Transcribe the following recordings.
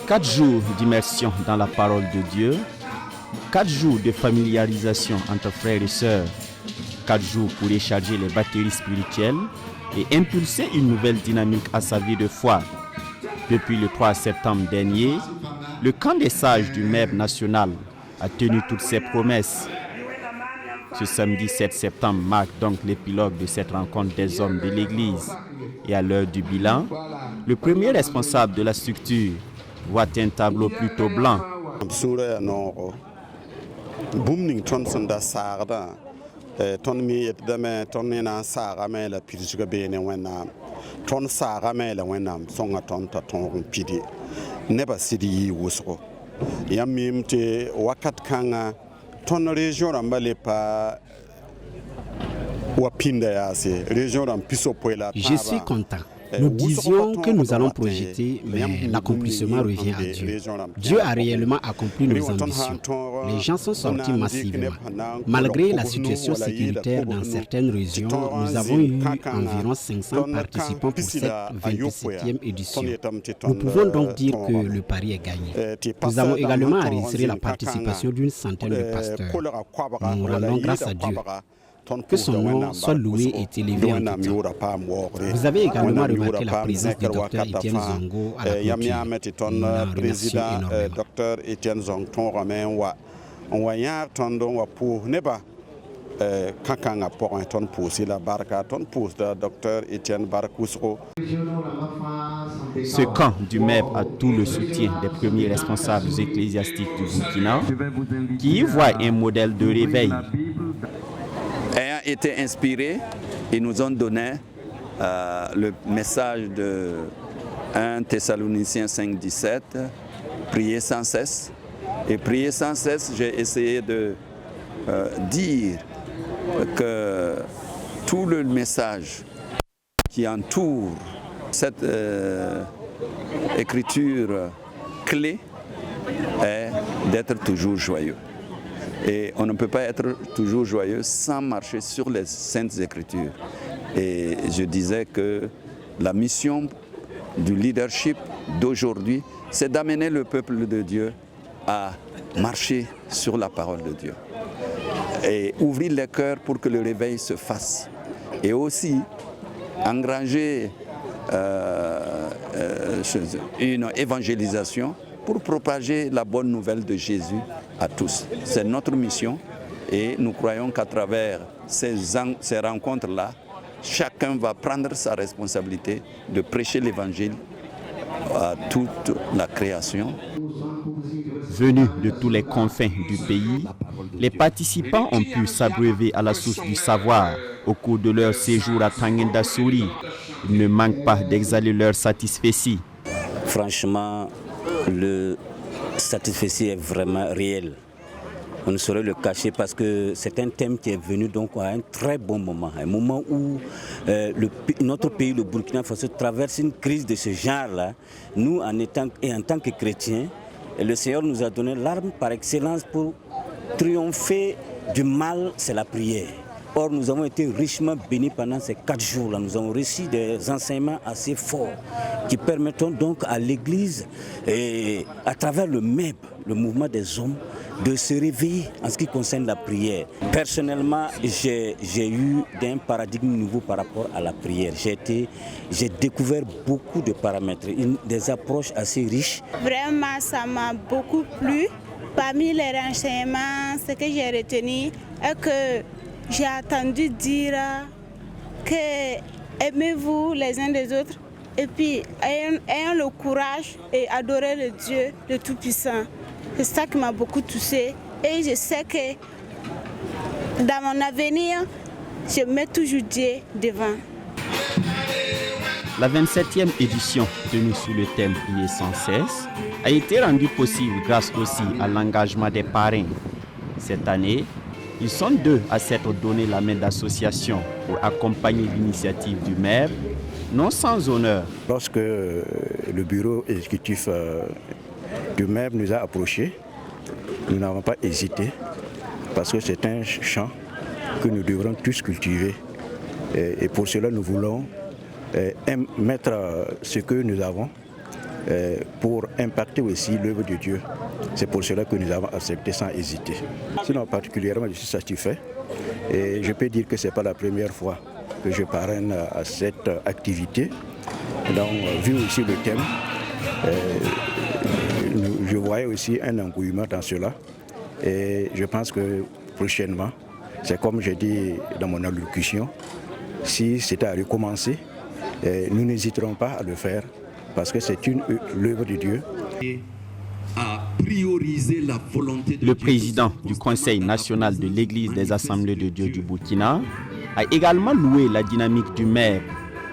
4 jours d'immersion dans la parole de Dieu, 4 jours de familiarisation entre frères et sœurs, 4 jours pour recharger les batteries spirituelles et impulser une nouvelle dynamique à sa vie de foi. Depuis le 3 septembre dernier, le camp des sages du MEB national a tenu toutes ses promesses. Ce samedi 7 septembre marque donc l'épilogue de cette rencontre des hommes de l'Église. Et à l'heure du bilan, le premier responsable de la structure voit un tableau plutôt blanc. Je suis content. Nous disions que nous allons projeter, mais l'accomplissement revient à Dieu. Dieu a réellement accompli nos ambitions. Les gens sont sortis massivement. Malgré la situation sécuritaire dans certaines régions, nous avons eu environ 500 participants pour cette 27e édition. Nous pouvons donc dire que le pari est gagné. Nous avons également enregistré la participation d'une centaine de pasteurs. Nous rendons grâce à Dieu. Que son nom soit loué et élevé en tout temps. Vous avez également remarqué la présence du docteur Etienne Zongo à la clôture. Nous l'en remercions énormément. Ce camp du MEB a tout le soutien des premiers responsables ecclésiastiques du Burkina qui y voient un modèle de réveil. Ayant été inspirés, ils nous ont donné le message de 1 Thessaloniciens 5,17, prier sans cesse. Et prier sans cesse, j'ai essayé de dire que tout le message qui entoure cette écriture clé est d'être toujours joyeux. Et on ne peut pas être toujours joyeux sans marcher sur les Saintes Écritures. Et je disais que la mission du leadership d'aujourd'hui, c'est d'amener le peuple de Dieu à marcher sur la parole de Dieu. Et ouvrir les cœurs pour que le réveil se fasse. Et aussi engranger une évangélisation pour propager la bonne nouvelle de Jésus à tous. C'est notre mission et nous croyons qu'à travers ces rencontres-là, chacun va prendre sa responsabilité de prêcher l'évangile à toute la création. Venus de tous les confins du pays, les participants ont pu s'abreuver à la source du savoir au cours de leur séjour à Tanguenda Souri. Ils ne manquent pas d'exhaler leur satisfecit. Franchement, le satisfecit est vraiment réel. On ne saurait le cacher parce que c'est un thème qui est venu donc à un très bon moment. Un moment où notre pays, le Burkina Faso, traverse une crise de ce genre-là. Nous, en tant que chrétiens, le Seigneur nous a donné l'arme par excellence pour triompher du mal, c'est la prière. Or, nous avons été richement bénis pendant ces 4 jours-là. Nous avons reçu des enseignements assez forts qui permettront donc à l'Église, et à travers le MEB, le mouvement des hommes, de se réveiller en ce qui concerne la prière. Personnellement, j'ai eu un paradigme nouveau par rapport à la prière. J'ai découvert beaucoup de paramètres, des approches assez riches. Vraiment, ça m'a beaucoup plu. Parmi les renseignements, ce que j'ai retenu est que j'ai entendu dire que aimez-vous les uns des autres et puis ayons le courage et adorer le Dieu le Tout-Puissant. C'est ça qui m'a beaucoup touchée et je sais que dans mon avenir, je mets toujours Dieu devant. La 27e édition, tenue sous le thème « Prier sans cesse », a été rendue possible grâce aussi à l'engagement des parrains. Cette année, ils sont 2 à s'être donné la main d'association pour accompagner l'initiative du maire, non sans honneur. Lorsque le bureau exécutif du maire nous a approchés, nous n'avons pas hésité parce que c'est un champ que nous devrons tous cultiver. Et pour cela, nous voulons mettre ce que nous avons pour impacter aussi l'œuvre de Dieu. C'est pour cela que nous avons accepté sans hésiter. Sinon, particulièrement, je suis satisfait et je peux dire que ce n'est pas la première fois que je parraine à cette activité. Donc, vu aussi le thème, je voyais aussi un engouement dans cela et je pense que prochainement, c'est comme j'ai dit dans mon allocution, si c'était à recommencer, nous n'hésiterons pas à le faire parce que c'est l'œuvre de Dieu. Le président du Conseil national de l'Église des Assemblées de Dieu du Burkina a également loué la dynamique du maire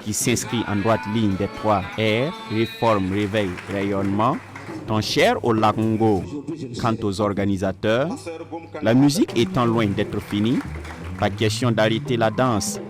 qui s'inscrit en droite ligne des 3 R, réforme, réveil, rayonnement, tant cher au Lakongo. Quant aux organisateurs, la musique étant loin d'être finie, pas question d'arrêter la danse